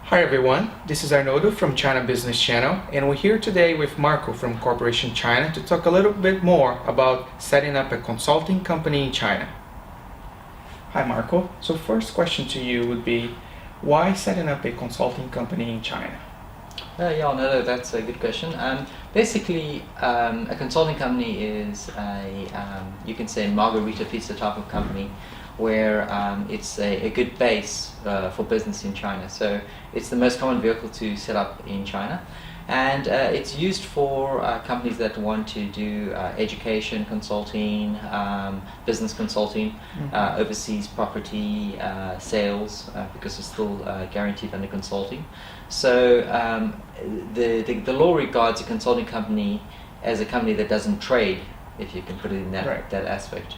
Hi everyone, this is Arnoldo from China Business Channel, and we're here today with Marco from Corporation China to talk a little bit more about setting up a consulting company in China. Hi Marco, so first question to you would be, why setting up a consulting company in China? No, that's a good question. Basically, a consulting company is you can say margarita pizza type of company, where it's a good base for business in China. So it's the most common vehicle to set up in China, and it's used for companies that want to do education consulting, business consulting, overseas property sales, because it's still guaranteed under consulting. So the law regards a consulting company as a company that doesn't trade, if you can put it in that aspect.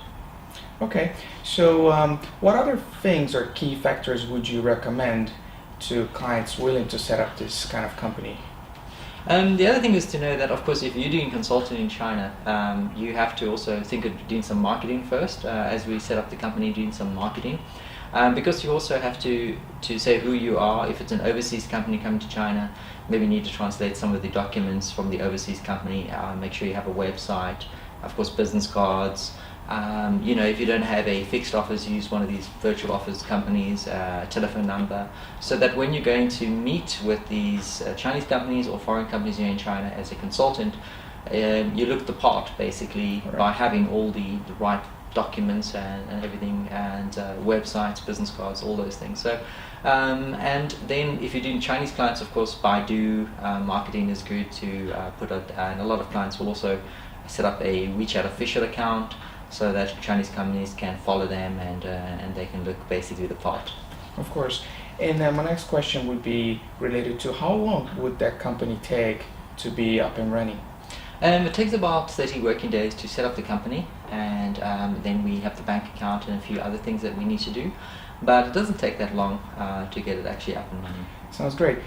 Okay, so what other things or key factors would you recommend to clients willing to set up this kind of company? The other thing is to know that, of course, if you're doing consulting in China, you have to also think of doing some marketing first, as we set up the company, doing some marketing. Because you also have to say who you are. If it's an overseas company coming to China, maybe you need to translate some of the documents from the overseas company, make sure you have a website, of course business cards. If you don't have a fixed office, use one of these virtual office companies, telephone number, so that when you're going to meet with these Chinese companies or foreign companies here in China as a consultant, you look the part basically by having all the right documents and everything, and websites, business cards, all those things. So and then if you're doing Chinese clients, of course Baidu marketing is good to put out, and a lot of clients will also set up a WeChat official account so that Chinese companies can follow them, and they can look basically the part. Of course. And my next question would be related to how long would that company take to be up and running? It takes about 30 working days to set up the company, and then we have the bank account and a few other things that we need to do. But it doesn't take that long to get it actually up and running. Sounds great.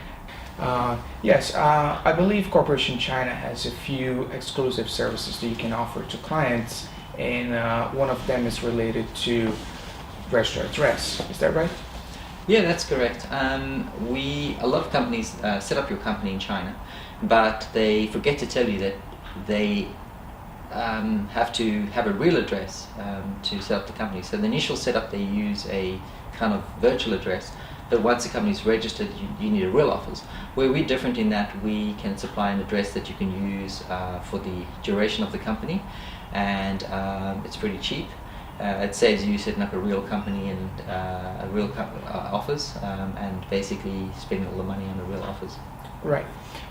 Yes, I believe Corporation China has a few exclusive services that you can offer to clients, and one of them is related to register address. Is that right? Yeah, that's correct. A lot of companies set up your company in China, but they forget to tell you that they have to have a real address to set up the company. So the initial setup, they use a kind of virtual address, but once the company is registered, you need a real office. Where we're different in that we can supply an address that you can use for the duration of the company, and it's pretty cheap. It saves you setting up a real company and a real office, and basically spending all the money on a real office. Right.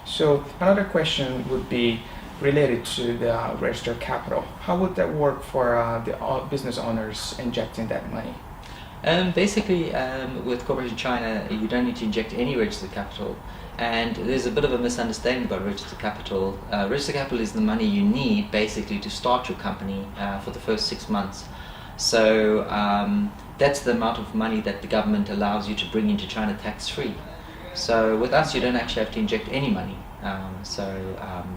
So another question would be related to the registered capital. How would that work for the business owners injecting that money? Basically, with Corporation China, you don't need to inject any registered capital, and there's a bit of a misunderstanding about registered capital. Registered capital is the money you need basically to start your company for the first 6 months. So that's the amount of money that the government allows you to bring into China tax-free. So with us, you don't actually have to inject any money.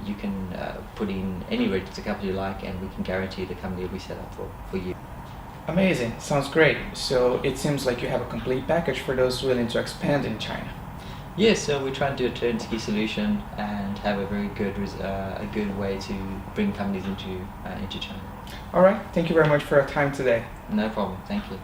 You can put in any registered capital you like, and we can guarantee the company will be set up for you. Amazing. Sounds great. So it seems like you have a complete package for those willing to expand in China. Yes, so we try and do a turnkey solution and have a very good way to bring companies into China. All right. Thank you very much for your time today. No problem. Thank you.